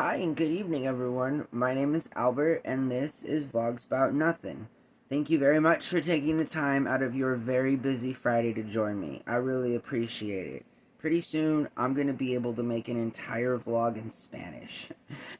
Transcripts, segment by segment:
Hi and good evening, everyone. My name is Albert, and this is Vlogs About Nothing. Thank you very much for taking the time out of your very busy Friday to join me. I really appreciate it. Pretty soon, I'm going to be able to make an entire vlog in Spanish.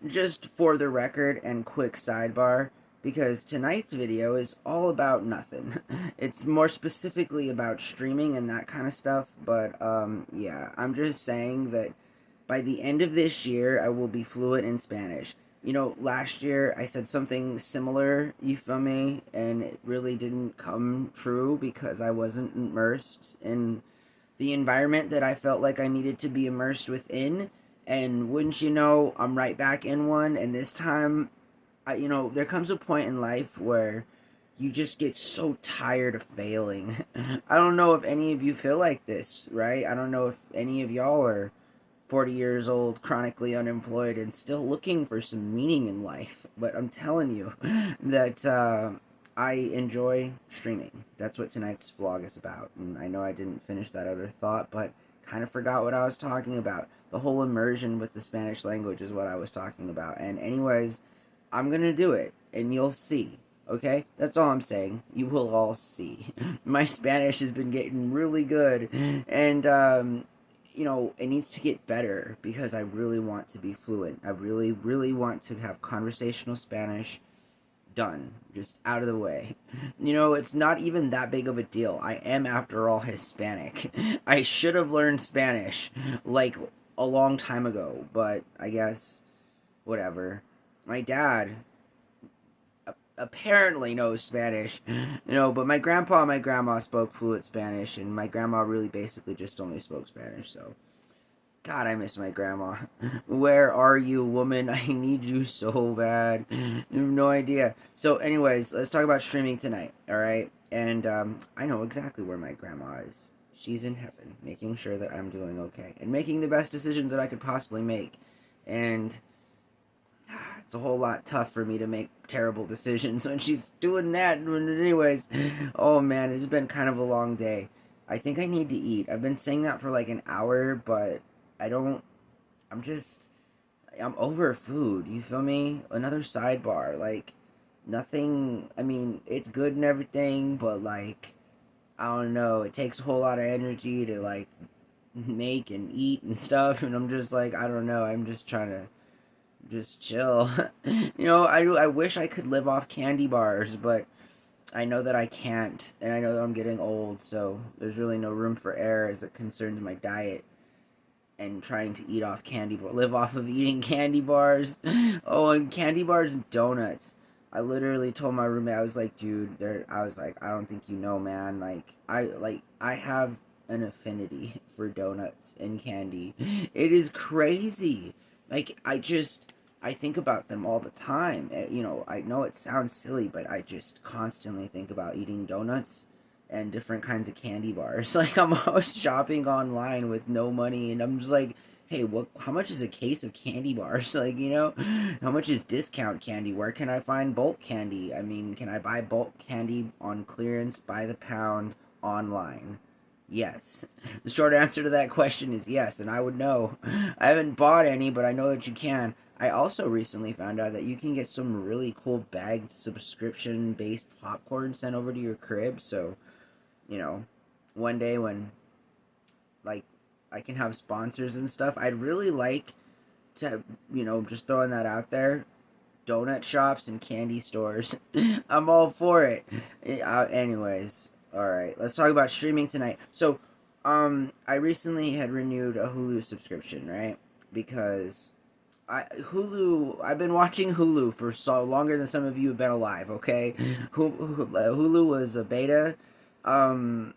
Just for the record and quick sidebar, because tonight's video is all about nothing. It's more specifically about streaming and that kind of stuff, but yeah, I'm just saying that by the end of this year, I will be fluent in Spanish. You know, last year I said something similar, you feel me? And it really didn't come true because I wasn't immersed in the environment that I felt like I needed to be immersed within. And wouldn't you know, I'm right back in one. And this time, there comes a point in life where you just get so tired of failing. I don't know if any of you feel like this, right? I don't know if any of y'all are 40 years old, chronically unemployed, and still looking for some meaning in life. But I'm telling you that I enjoy streaming. That's what tonight's vlog is about. And I know I didn't finish that other thought, but kind of forgot what I was talking about. The whole immersion with the Spanish language is what I was talking about. And, anyways, I'm going to do it, and you'll see. Okay? That's all I'm saying. You will all see. My Spanish has been getting really good, and it needs to get better because I really want to be fluent. I really, really want to have conversational Spanish done, just out of the way. It's not even that big of a deal. I am, after all, Hispanic. I should have learned Spanish, like, a long time ago, but I guess, whatever. My dad apparently knows Spanish, but my grandpa and my grandma spoke fluent Spanish, and my grandma really basically just only spoke Spanish, so God, I miss my grandma. Where are you, woman? I need you so bad. You have no idea. So, anyways, let's talk about streaming tonight, alright? And I know exactly where my grandma is. She's in heaven, making sure that I'm doing okay, and making the best decisions that I could possibly make. And it's a whole lot tough for me to make terrible decisions when she's doing that. Anyways, oh man, it's been kind of a long day. I think I need to eat. I've been saying that for like an hour, but I don't. I'm just. I'm over food. You feel me? Another sidebar. Like, nothing. I mean, it's good and everything, but like, I don't know. It takes a whole lot of energy to like make and eat and stuff, and I'm just like, I don't know. I'm just trying to just chill. I wish I could live off candy bars, but I know that I can't, and I know that I'm getting old, so there's really no room for error as it concerns my diet and trying to eat off live off of eating candy bars. Oh, and candy bars and donuts. I literally told my roommate, I was like, dude, I was like, I don't think you know, man. I have an affinity for donuts and candy. It is crazy. I think about them all the time. I know it sounds silly, but I just constantly think about eating donuts and different kinds of candy bars. Like, I'm always shopping online with no money, and I'm just like, hey, how much is a case of candy bars? Like, how much is discount candy? Where can I find bulk candy? I mean, can I buy bulk candy on clearance by the pound online? Yes. The short answer to that question is yes, and I would know. I haven't bought any, but I know that you can. I also recently found out that you can get some really cool bagged subscription based popcorn sent over to your crib, so you know, one day when like I can have sponsors and stuff, I'd really like to, just throwing that out there, donut shops and candy stores. I'm all for it. Anyways, all right, let's talk about streaming tonight. So, I recently had renewed a Hulu subscription, right? Because I've been watching Hulu for so longer than some of you have been alive. Okay, Hulu was a beta, um,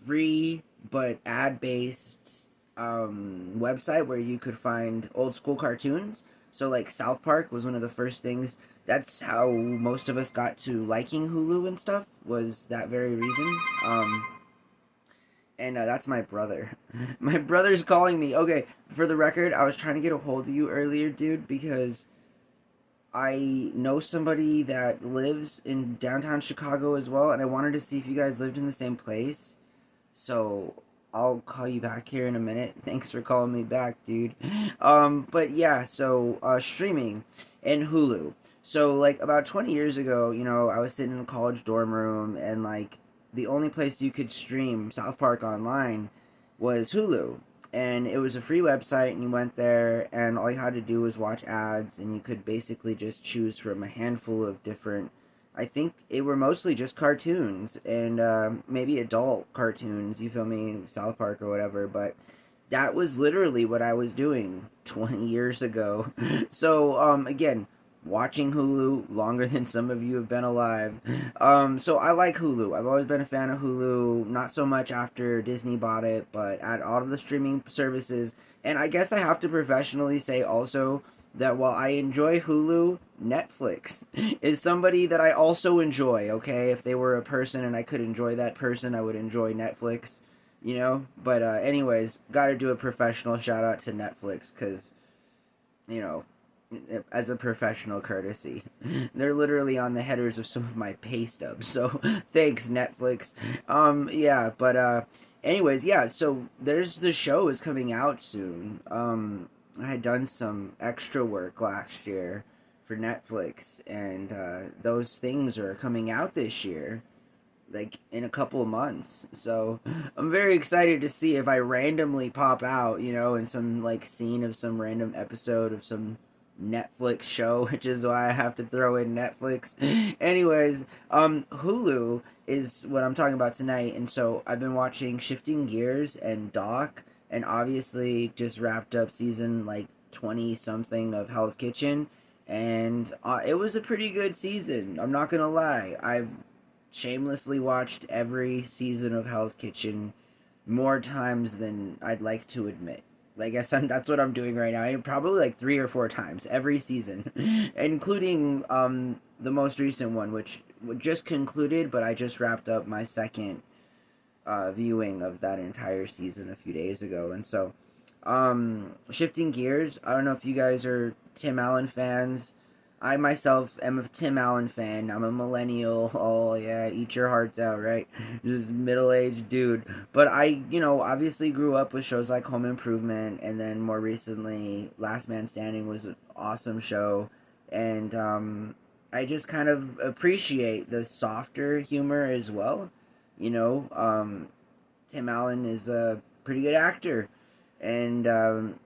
free but ad based website where you could find old school cartoons. So like South Park was one of the first things. That's how most of us got to liking Hulu and stuff. Was that very reason? And that's my brother. My brother's calling me. Okay, for the record, I was trying to get a hold of you earlier, dude, because I know somebody that lives in downtown Chicago as well, and I wanted to see if you guys lived in the same place. So I'll call you back here in a minute. Thanks for calling me back, dude. But yeah, so streaming and Hulu. So like about 20 years ago, I was sitting in a college dorm room, and like the only place you could stream South Park online was Hulu. And it was a free website, and you went there, and all you had to do was watch ads, and you could basically just choose from a handful of different. I think it were mostly just cartoons and maybe adult cartoons, you feel me, South Park or whatever, but that was literally what I was doing 20 years ago. So, again, watching Hulu longer than some of you have been alive. So I like Hulu. I've always been a fan of Hulu, not so much after Disney bought it, but at all of the streaming services. And I guess I have to professionally say also that while I enjoy Hulu, Netflix is somebody that I also enjoy, okay? If they were a person and I could enjoy that person, I would enjoy Netflix, But, anyways, gotta do a professional shout out to Netflix because, you know, as a professional courtesy. They're literally on the headers of some of my pay stubs. So thanks, Netflix. Yeah, but anyways, yeah, so there's the show is coming out soon. I had done some extra work last year for Netflix, and those things are coming out this year, like in a couple of months. So I'm very excited to see if I randomly pop out, in some like scene of some random episode of some Netflix show, which is why I have to throw in Netflix. Anyways, Hulu is what I'm talking about tonight, and so I've been watching Shifting Gears and Doc, and obviously just wrapped up season like 20 something of Hell's Kitchen, and it was a pretty good season. I'm not gonna lie. I've shamelessly watched every season of Hell's Kitchen more times than I'd like to admit. I guess that's what I'm doing right now. Probably like 3 or 4 times every season, including the most recent one, which just concluded. But I just wrapped up my second viewing of that entire season a few days ago, and so shifting gears. I don't know if you guys are Tim Allen fans. I myself am a Tim Allen fan. I'm a millennial. Oh yeah, eat your hearts out, right? Just middle-aged dude. But I, obviously grew up with shows like Home Improvement, and then more recently, Last Man Standing was an awesome show, and I just kind of appreciate the softer humor as well. Tim Allen is a pretty good actor, and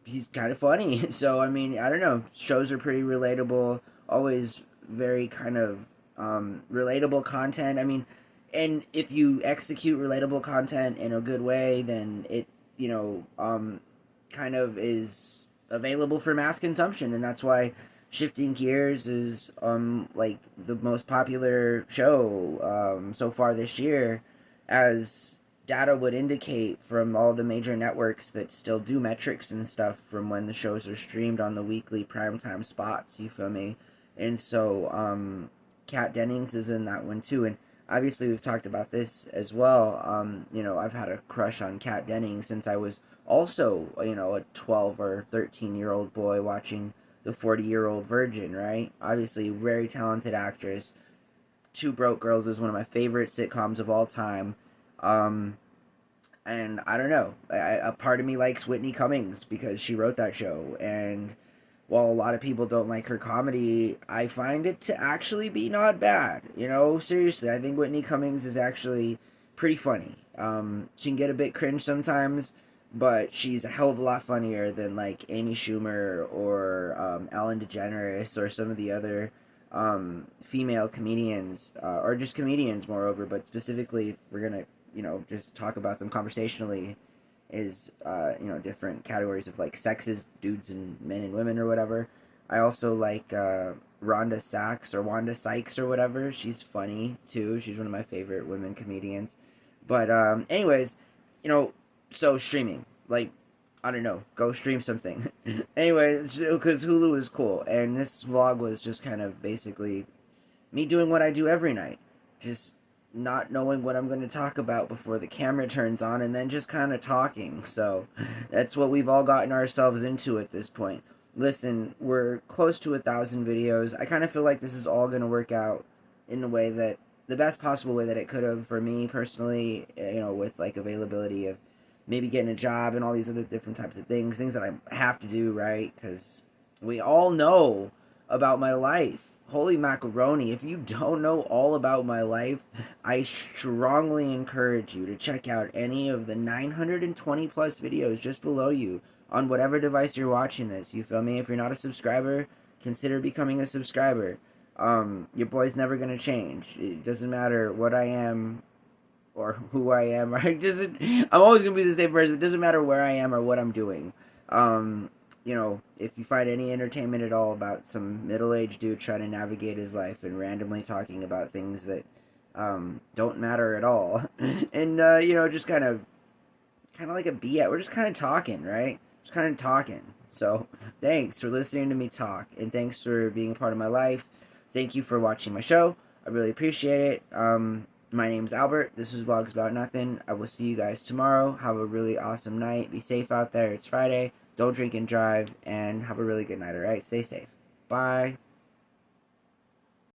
he's kind of funny. So I mean, I don't know. Shows are pretty relatable. Always very kind of relatable content. I mean, and if you execute relatable content in a good way, then it kind of is available for mass consumption, and that's why Shifting Gears is like the most popular show so far this year, as data would indicate from all the major networks that still do metrics and stuff from when the shows are streamed on the weekly primetime spots, you feel me? And so Kat Dennings is in that one too, and obviously we've talked about this as well. I've had a crush on Kat Dennings since I was also, a 12 or 13-year-old boy watching the 40-year-old virgin, right? Obviously very talented actress. Two Broke Girls is one of my favorite sitcoms of all time. And I don't know, a part of me likes Whitney Cummings because she wrote that show, and while a lot of people don't like her comedy, I find it to actually be not bad. Seriously, I think Whitney Cummings is actually pretty funny. She can get a bit cringe sometimes, but she's a hell of a lot funnier than like Amy Schumer or Ellen DeGeneres or some of the other female comedians, or just comedians moreover, but specifically if we're gonna just talk about them conversationally, is different categories of like sexes, dudes and men and women or whatever. I also like Rhonda Sachs or Wanda Sykes or whatever. She's funny too. She's one of my favorite women comedians. But anyways, so streaming, like, I don't know, go stream something. Anyway, because Hulu is cool, and this vlog was just kind of basically me doing what I do every night, just not knowing what I'm going to talk about before the camera turns on, and then just kind of talking. So that's what we've all gotten ourselves into at this point. Listen, we're close to 1,000 videos. I kind of feel like this is all going to work out in a way that the best possible way that it could have for me personally, with like availability of maybe getting a job and all these other different types of things that I have to do, right? Because we all know about my life. Holy macaroni, if you don't know all about my life, I strongly encourage you to check out any of the 920 plus videos just below you on whatever device you're watching this. You feel me? If you're not a subscriber, consider becoming a subscriber. Your boy's never gonna change. It doesn't matter what I am or who I am. I'm always gonna be the same person. It doesn't matter where I am or what I'm doing. If you find any entertainment at all about some middle-aged dude trying to navigate his life and randomly talking about things that don't matter at all, and just kind of like a BS. We're just kind of talking, right? Just kind of talking. So thanks for listening to me talk, and thanks for being a part of my life. Thank you for watching my show. I really appreciate it. My name's Albert. This is Vlogs About Nothing. I will see you guys tomorrow. Have a really awesome night. Be safe out there. It's Friday. Don't drink and drive. And have a really good night, alright? Stay safe. Bye.